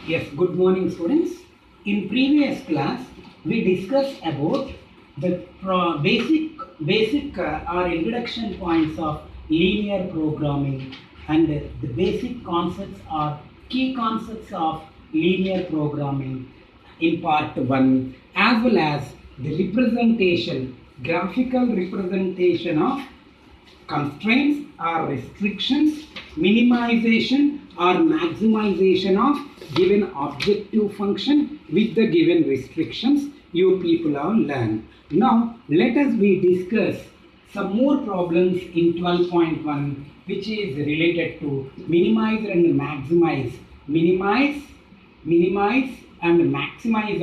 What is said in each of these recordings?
Yes, good morning students. In previous class, we discussed about the basic or introduction points of linear programming and the basic concepts or key concepts of linear programming in part 1, as well as the representation, graphical representation of constraints or restrictions, minimization or maximization of given objective function with the given restrictions you people have learned. Now let us we discuss some more problems in 12.1 which is related to minimize and maximize, minimize and maximize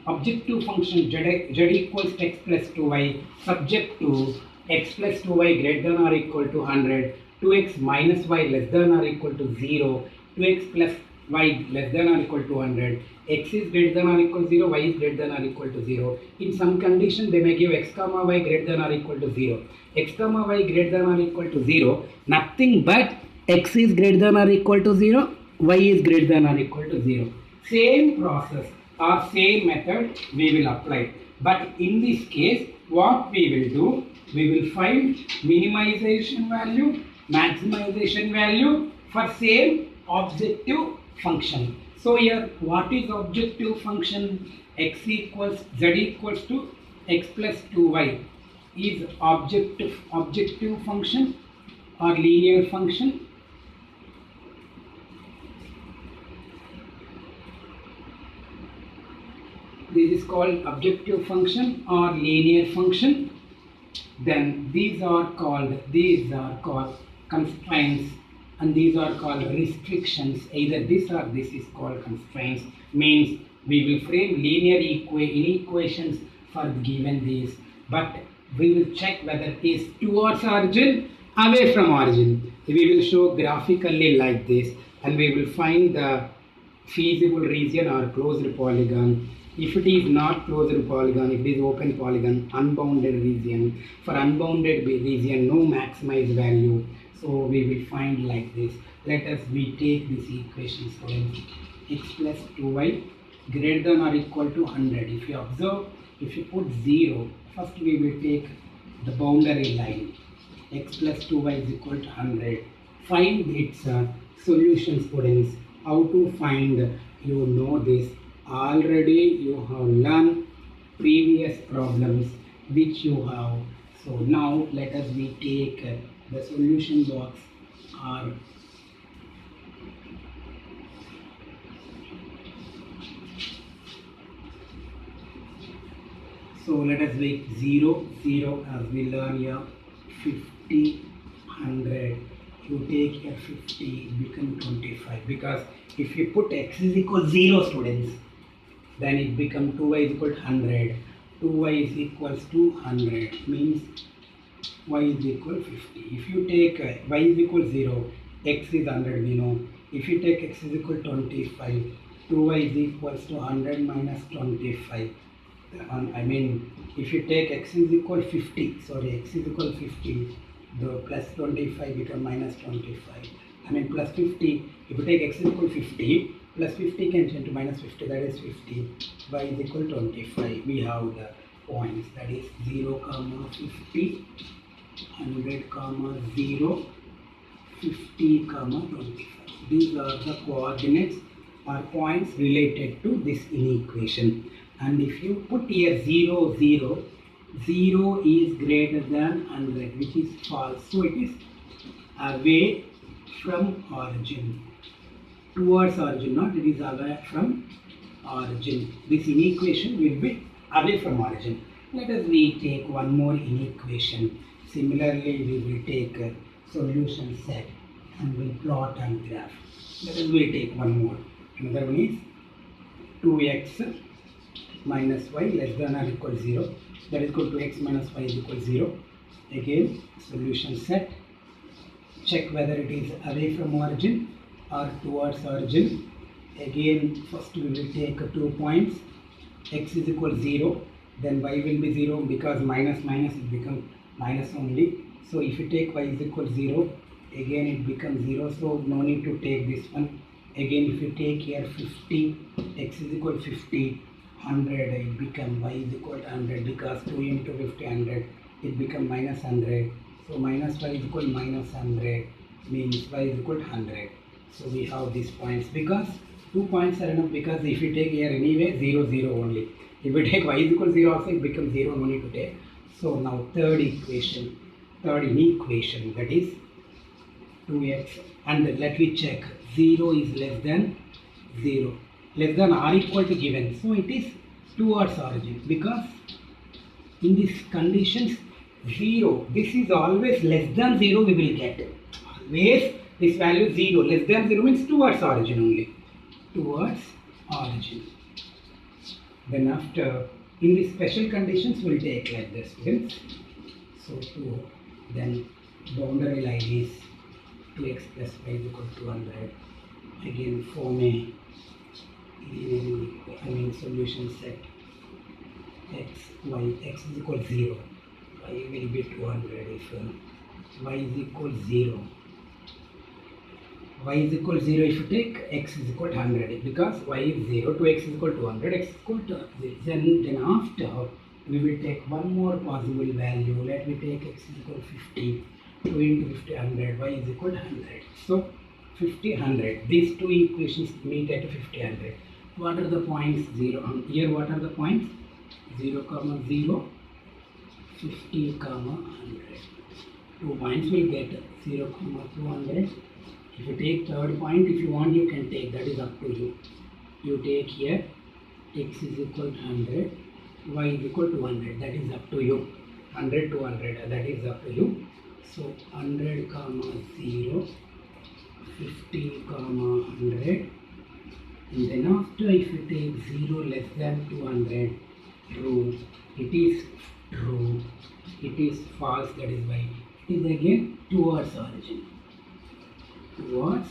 objective function z equals to x plus 2y subject to x plus 2y greater than or equal to 100, 2x minus y less than or equal to 0, 2x plus y less than or equal to 100, x is greater than or equal to 0, y is greater than or equal to 0. In some condition they may give x comma y greater than or equal to 0. X comma y greater than or equal to 0, nothing but x is greater than or equal to 0, y is greater than or equal to 0. Same process or same method we will apply. But in this case, what we will do, we will find minimization value, maximization value for same objective function. So here, what is objective function? Z equals to x plus 2y is objective function or linear function. This is called objective function or linear function. Then these are called constraints and these are called restrictions. Either this or this is called constraints. Means we will frame linear inequations for given these, but we will check whether it is towards origin, away from origin. We will show graphically like this, and we will find the feasible region or closed polygon. If it is not closed polygon, if it is open polygon, unbounded region. For unbounded region, no maximized value. So we will find like this. Let us we take this equation, students. X plus 2y greater than or equal to 100. If you observe, if you put 0, first we will take the boundary line. X plus 2y is equal to 100. Find its solution, students. How to find? You know this. Already you have learned previous problems which you have. So now let us we take the solution box or so let us make 0, 0 as we learn here, 50, 100. You take here 50, become 25, because if you put x is equal to 0, students, then it become 2y is equal to 100, 2y is equals to 100, means y is equal to 50. If you take y is equal to 0, x is 100, we know. If you take x is equal to 25, 2y is equals to 100 minus 25. I mean, if you take x is equal to 50, sorry, x is equal to 50, the plus 25 become minus 25. I mean plus 50, if you take x is equal to 50, plus 50 can change to minus 50, that is 50, y is equal to 25. We have the points, that is 0, 50, 100, 0, 50, 25. These are the coordinates or points related to this inequation. And if you put here 0, 0, 0 is greater than 100, which is false. So it is away from origin. Towards origin, not it is away from origin. This inequation will be away from origin. Let us we take one more inequation. Similarly, we will take a solution set and we will plot and graph. Let us we take one more. Another one is 2x minus y less than or equal to 0. That is equal to x minus y is equal to 0. Again, solution set. Check whether it is away from origin or towards origin. Again, first we will take 2 points. X is equal to 0. Then y will be 0 because minus minus it becomes minus only. So if you take y is equal to 0, again it becomes 0, so no need to take this one. Again if you take here 50, x is equal to 50, 100, it become y is equal to 100, because 2 into 50, 100, it become minus 100. So minus y is equal to minus 100, means y is equal to 100. So we have these points, because 2 points are enough, because if you take here anyway 0, 0 only. If you take y is equal to 0 also, it becomes 0, no need to take. So now third inequation, that is 2x, and let me check, 0 is less than 0, less than or equal to given, so it is towards origin, because in these conditions 0, this is always less than 0 we will get, always this value 0, less than 0 means towards origin only, towards origin. Then after, in the special conditions we will take like this, students. So then boundary line is 2x plus y is equal to 200. Again form a solution set x is equal to 0. Y will be 200 if y is equal to 0. Y is equal to 0 if you take x is equal to 100, because y is 0 to x is equal to 100, x is equal to 0. Then after we will take one more possible value. Let me take x is equal to 50. 2 into 50, 100, y is equal to 100. So 50, 100. These two equations meet at 50, 100. What are the points? 0. Here what are the points? 0, 0, 50, 100. 2 points will get 0, 200. If you take third point, if you want, you can take, that is up to you. You take here x is equal to 100, y is equal to 100, that is up to you. 100 to 100, that is up to you. So 100, 0, 50, 100, and then after if you take 0 less than 200, true, it is true, it is false, that is why it is again towards origin. Towards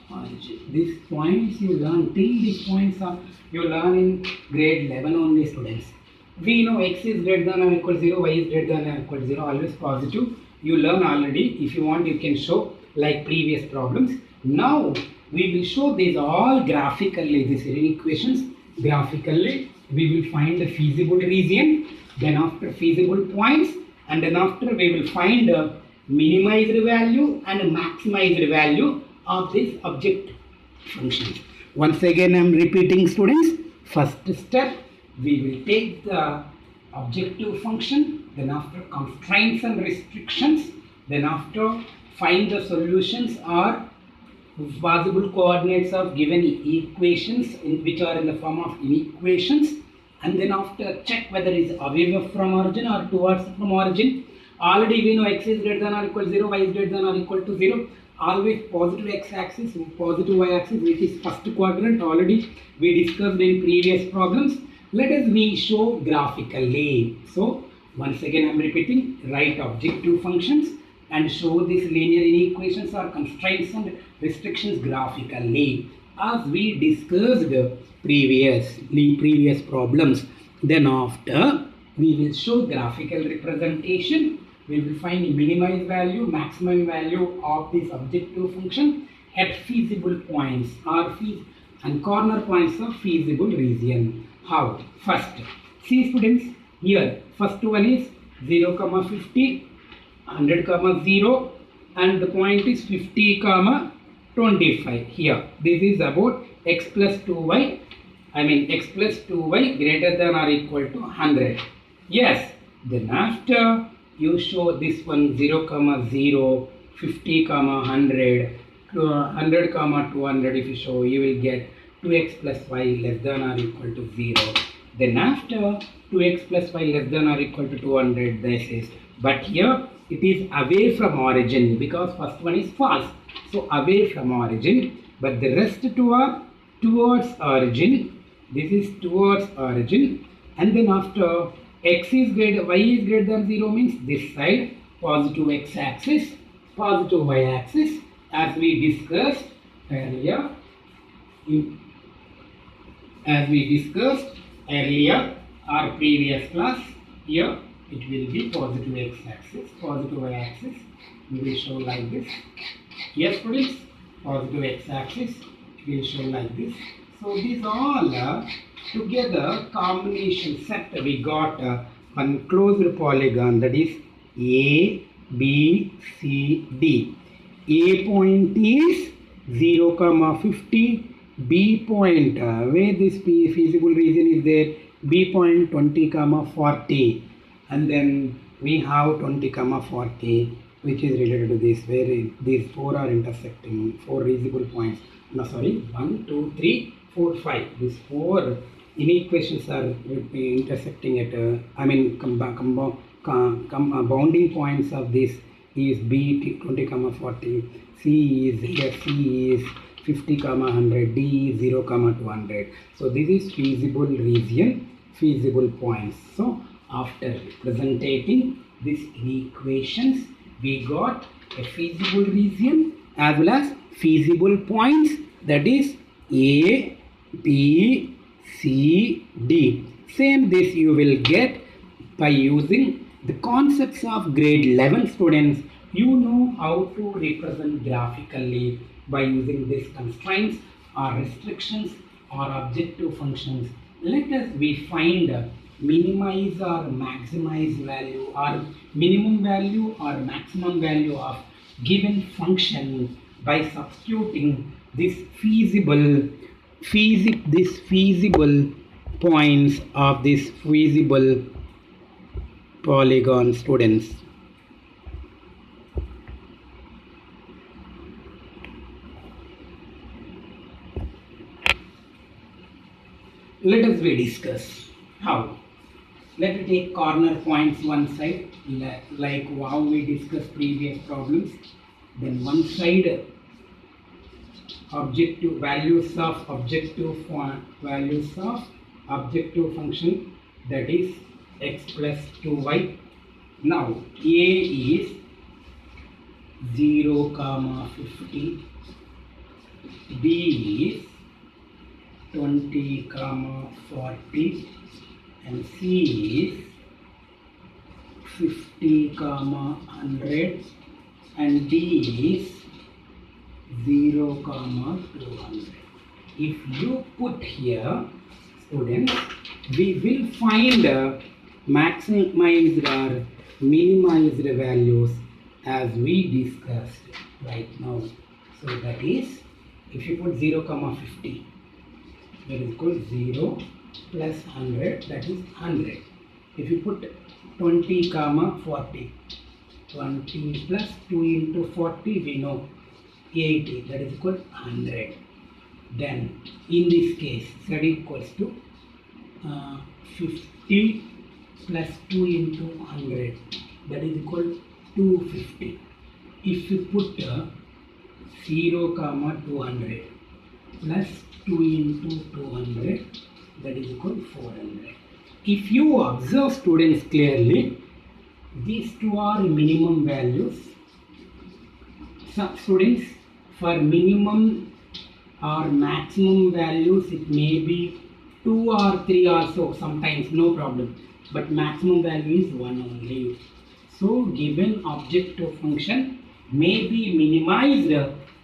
origin. These points you learn, till these points are you learn in grade 11 only, students. We know x is greater than or equal to 0, y is greater than or equal to 0, always positive. You learn already. If you want, you can show like previous problems. Now we will show these all graphically, these equations graphically. We will find the feasible region, then after feasible points, and then after we will find a minimized value and a maximized value of this object functions. Once again I am repeating, students. First step, we will take the objective function, then after constraints and restrictions, then after find the solutions or possible coordinates of given equations which are in the form of inequations, and then after check whether it is away from origin or towards from origin. Already we know x is greater than or equal to 0, y is greater than or equal to 0. Always positive x-axis, positive y-axis, which is first quadrant. Already we discussed in previous problems. Let us we show graphically. So once again I am repeating, write objective functions and show these linear inequations or constraints and restrictions graphically, as we discussed previous problems. Then after we will show graphical representation. We will find minimized value, maximum value of this objective function at feasible points or and corner points of feasible region. How? First, see students, here first one is 0, 50, 100, 0, and the point is 50, 25. Here, this is about x plus 2y, x plus 2y greater than or equal to 100. Yes, then after you show this one 0, 0, 50, 100, 100, 200. If you show, you will get 2x plus y less than or equal to 0. Then after 2x plus y less than or equal to 200, this is. But here it is away from origin, because first one is false. So away from origin, but the rest two are towards origin. This is towards origin, and then after x is greater, y is greater than 0 means this side positive x-axis, positive y-axis, as we discussed earlier. Our previous class, here it will be positive x-axis, positive y-axis. We will show like this. Yes, students, positive x-axis will show like this. So these all together combination set we got one closed polygon, that is A, B, C, D. A point is 0, 50. B point, where this feasible region is there, B point 20, 40. And then we have 20, 40, which is related to this, where these four are intersecting, four feasible points. No, sorry, 1, 2, 3, 4, 5. These four inequations are intersecting at, bounding points of this is B 20, 40, C is here, C is 50, 100, D is 0, 200. So this is feasible region, feasible points. So after representing these equations, we got a feasible region as well as feasible points, that is A, B, C, D. Same this you will get by using the concepts of grade 11 students. You know how to represent graphically by using these constraints or restrictions or objective functions. Let us we find minimize or maximize value or minimum value or maximum value of given function by substituting this feasible points of this feasible polygon, students. Let us discuss how. Let us take corner points one side, like how we discussed previous problems. Then one side objective values of objective function, that is x plus 2y. Now A is 0, 50. B is 20, 40, and C is 50, 100, and D is 0, 200. If you put here, students, we will find maximized or minimized values as we discussed right now. So that is, if you put 0, 50, that is equal 0 plus 100, that is 100. If you put 20, 40, 20 plus 2 into 40, we know 80, that is equal 100. Then in this case, z equals to 50 plus 2 into 100, that is equal 250. If you put 0, 200 plus 2 into 200, that is equal 400. If you observe, students, clearly, these two are minimum values. So students, for minimum or maximum values, it may be 2 or 3 also, sometimes no problem, but maximum value is 1 only. So given objective function may be minimized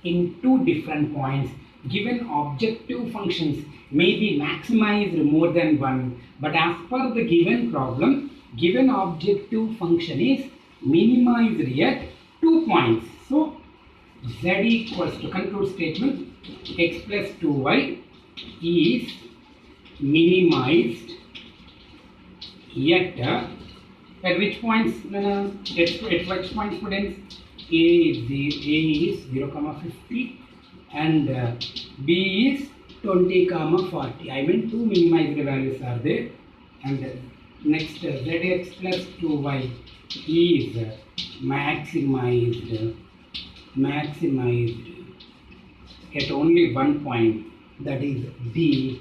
in two different points. Given objective functions may be maximized more than one, but as per the given problem, given objective function is minimized at 2 points. So z equals to conclude statement, x plus 2y is minimized at which points? At which point, students? A is 0, 50 and B is 20, 40. I mean two minimized values are there. And next zx plus 2y is maximized at only one point, that is B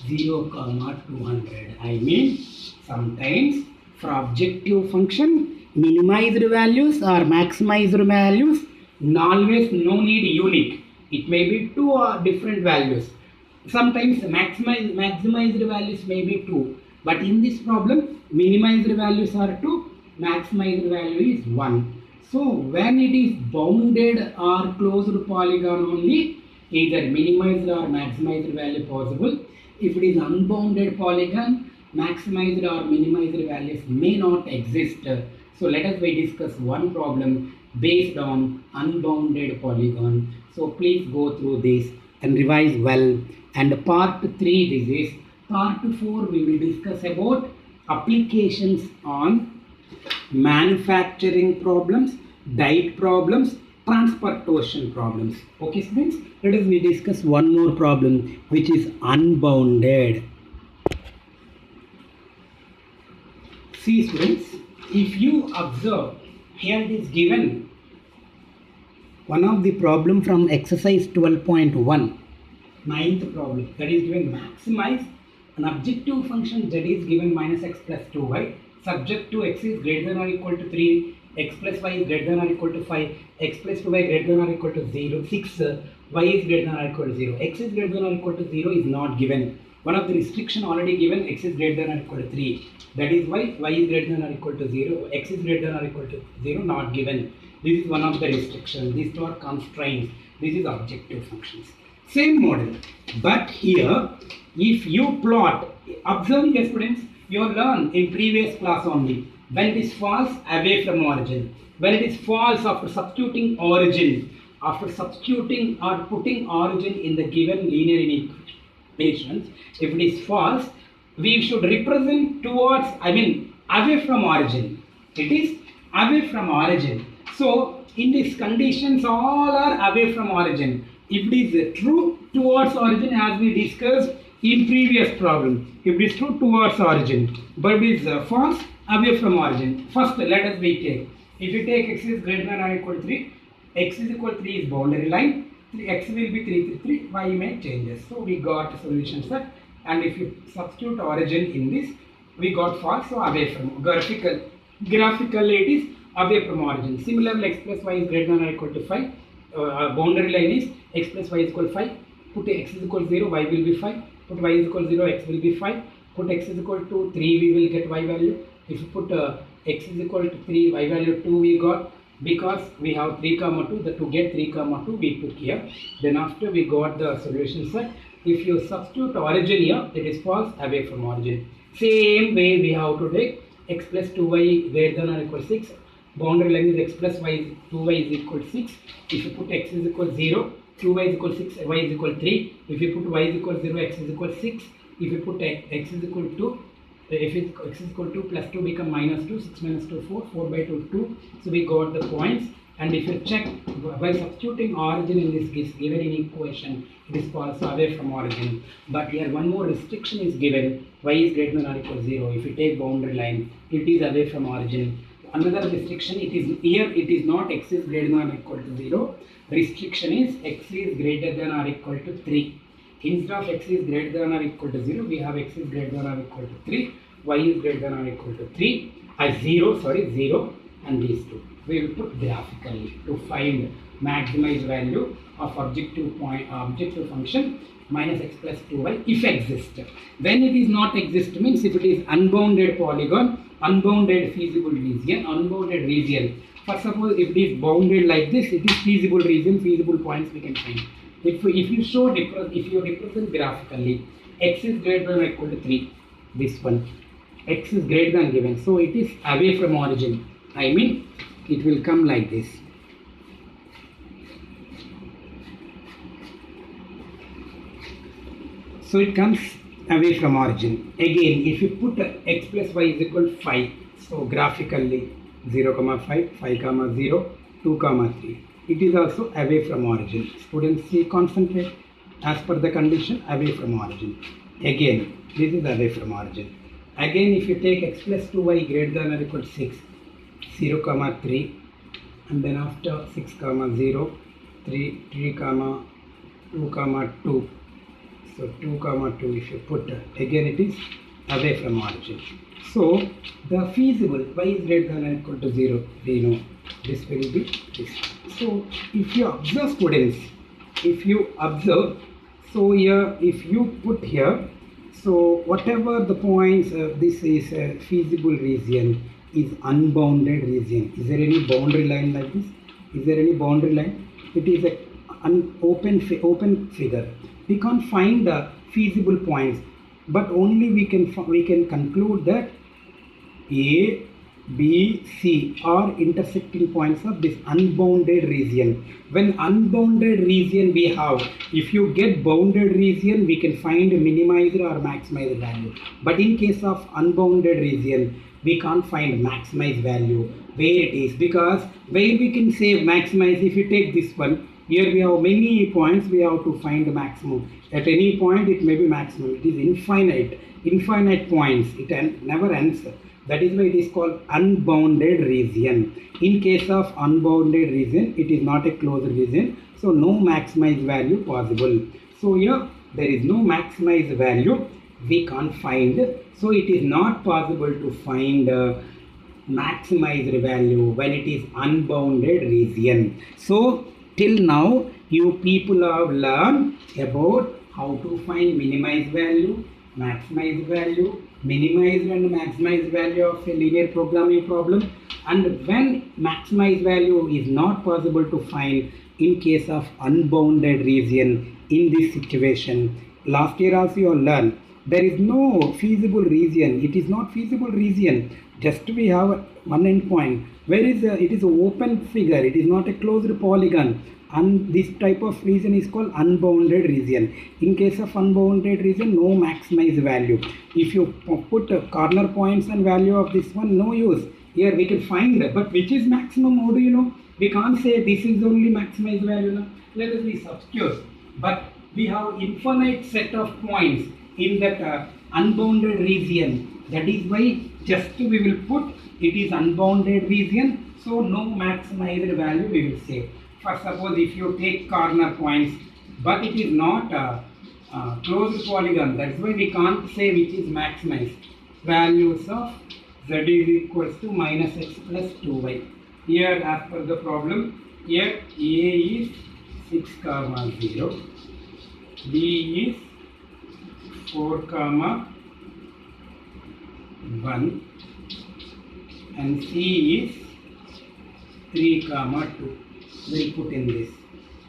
0, 200. I mean sometimes for objective function minimized values or maximized values, always no need unique. It may be two or different values. Sometimes maximized values may be 2, but in this problem minimized values are 2, maximized value is 1. So when it is bounded or closed polygon only, either minimized or maximized value possible. If it is unbounded polygon, maximized or minimized values may not exist. So let us discuss one problem based on unbounded polygon. So please go through this and revise well. And part 3 this is. Part 4 we will discuss about applications on manufacturing problems, diet problems, transportation problems. Okay students, let us discuss one more problem which is unbounded. See students, if you observe, here it is given one of the problem from exercise 12.1, ninth problem, that is given maximize an objective function z is given minus x plus 2y, subject to x is greater than or equal to 3, x plus y is greater than or equal to 5, x plus 2y greater than or equal to 0, 6, y is greater than or equal to 0, x is greater than or equal to 0 is not given. One of the restriction already given, x is greater than or equal to 3. That is why y is greater than or equal to 0, x is greater than or equal to 0 not given. This is one of the restrictions. These two are constraints. This is objective functions. Same model. But here, if you plot, observe here students, you have learned in previous class only. When it is false, away from origin. When it is false, after substituting origin, after substituting or putting origin in the given linear equations, if it is false, we should represent towards, away from origin. It is away from origin. So, in these conditions, all are away from origin. If it is true, towards origin, as we discussed in previous problem. If it is true, towards origin. But it is false, away from origin. First, let us take. If you take x is greater than or equal to 3, x is equal to 3 is boundary line. X will be 3, 3, 3, y may changes. So, we got a solution set. And if you substitute origin in this, we got false, so away from. Graphically, it is away from origin. Similarly, x plus y is greater than or equal to 5. Boundary line is x plus y is equal to 5. Put x is equal to 0, y will be 5. Put y is equal to 0, x will be 5. Put x is equal to 3, we will get y value. If you put x is equal to 3, y value 2 we got. Because we have 3 comma 2, to get 3 comma 2 we put here. Then after we got the solution set. If you substitute origin here, it is false, away from origin. Same way we have to take x plus 2y greater than or equal to 6. Boundary line is x plus y, 2y is equal to 6. If you put x is equal to 0, 2y is equal to 6, y is equal to 3. If you put y is equal to 0, x is equal to 6. If you put x is equal to 2, if x is equal to 2 plus 2 become minus 2, 6 minus 2, 4, 4 by 2, 2. So we got the points. And if you check by substituting origin in this case given in equation, it is false, away from origin. But here one more restriction is given, y is greater than or equal to 0. If you take boundary line, it is away from origin. Another restriction, it is not x is greater than or equal to 0. Restriction is x is greater than or equal to 3. Instead of x is greater than or equal to 0, we have x is greater than or equal to 3, y is greater than or equal to 3, 0, and these two. We will put graphically to find maximized value of objective function minus x plus 2y if exist. When it is not exist means if it is unbounded polygon, unbounded feasible region, unbounded region. For suppose if it is bounded like this, it is feasible region, feasible points we can find. If you represent graphically, x is greater than or equal to 3, this one, x is greater than given, so it is away from origin. It will come like this. So it comes away from origin. Again, if you put x plus y is equal to 5, so graphically 0, 5, 5, 0, 2, 3. It is also away from origin. Students see, concentrate as per the condition, away from origin. Again, this is away from origin. Again, if you take x plus 2y greater than or equal to 6, 0, 3, and then after 6, 0, 3, 2, 2. So 2, 2, if you put, again it is away from origin. So the feasible y is greater than or equal to 0, we know this will be this. So if you observe students, so here if you put here, so whatever the points, this is a feasible region. is unbounded region. Is there any boundary line like this? Is there any boundary line? It is an open figure. We can't find the feasible points, but only we can conclude that A, B, C are intersecting points of this unbounded region. When unbounded region we have, if you get bounded region, we can find minimized or maximized value. But in case of unbounded region, we can't find maximized value where it is, because where we can say maximize, if you take this one, here we have many points, we have to find the maximum. At any point it may be maximum. It is infinite points. It never ends. That is why it is called unbounded region. In case of unbounded region, it is not a closed region, so no maximized value possible. So here there is no maximized value we can't find. So it is not possible to find maximized value when it is unbounded region. So till now you people have learned about how to find minimized value, maximized value, minimized and maximized value of a linear programming problem, and when maximized value is not possible to find in case of unbounded region. In this situation, last year also you learned there is no feasible region. It is not feasible region. Just we have one endpoint. Where is it is an open figure. It is not a closed polygon. And this type of region is called unbounded region. In case of unbounded region, no maximized value. If you put corner points and value of this one, no use. Here we can find that, but which is maximum? How do you know? We can't say this is only maximized value. No? Let us be obtuse. But we have infinite set of points in that unbounded region. That is why just we will put it is unbounded region. So no maximized value we will say. For suppose if you take corner points, but it is not a closed polygon, that's why we can't say which is maximized. Values of z is equals to minus x plus 2y. Here as per the problem, here A is 6, 0, B is 4, 1, and C is 3, 2. We'll put in this.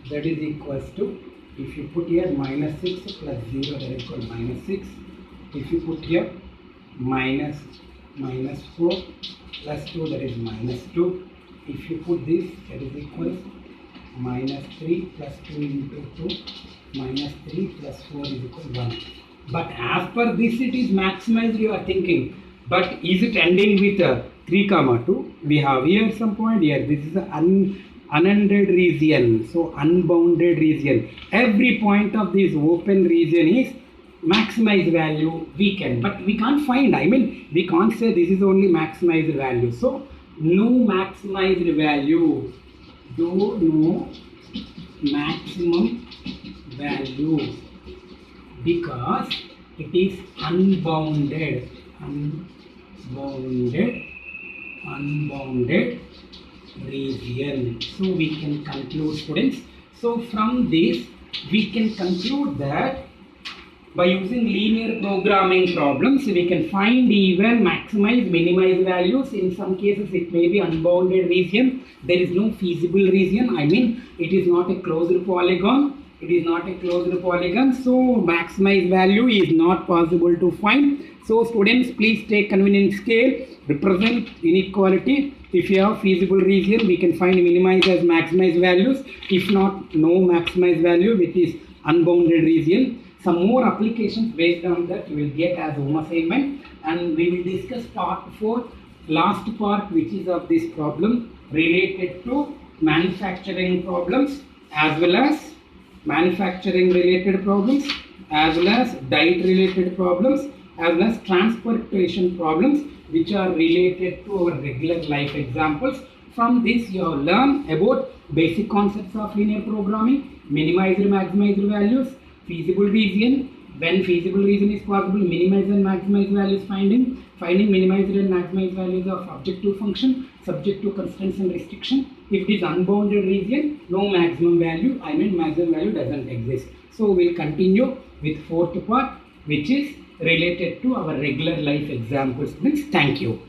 That is equals to, if you put here minus 6 plus 0, that is equal minus 6. If you put here minus 4 plus 2, that is minus 2. If you put this, that is equals minus 3 plus 2 into 2, minus 3 plus 4 is equal 1. But as per this, it is maximized, you are thinking. But is it ending with 3, 2? We have here some point here. This is an unbounded region. So unbounded region. Every point of this open region is maximized value we can. But we can't find. I mean, we can't say this is only maximized value. So no maximized value. Do no maximum value because it is unbounded region. So we can conclude, students. So from this we can conclude that by using linear programming problems we can find even maximize, minimize values. In some cases it may be unbounded region. There is no feasible region. I mean, it is not a closed polygon. It is not a closed polygon. So maximize value is not possible to find. So students, please take convenient scale, represent inequality. If you have feasible region, we can find minimize as maximize values. If not, no maximize value, which is unbounded region. Some more applications based on that you will get as home assignment, and we will discuss part 4, last part, which is of this problem related to manufacturing problems as well as manufacturing related problems as well as diet related problems as well as transportation problems which are related to our regular life examples. From this you have learned about basic concepts of linear programming, minimized and maximized values, feasible region, when feasible region is possible, minimize and maximize values finding minimized and maximized values of objective function subject to constraints and restriction. If it is unbounded region, no maximum value, I mean maximum value doesn't exist. So we will continue with fourth part, which is related to our regular life examples. Thank you.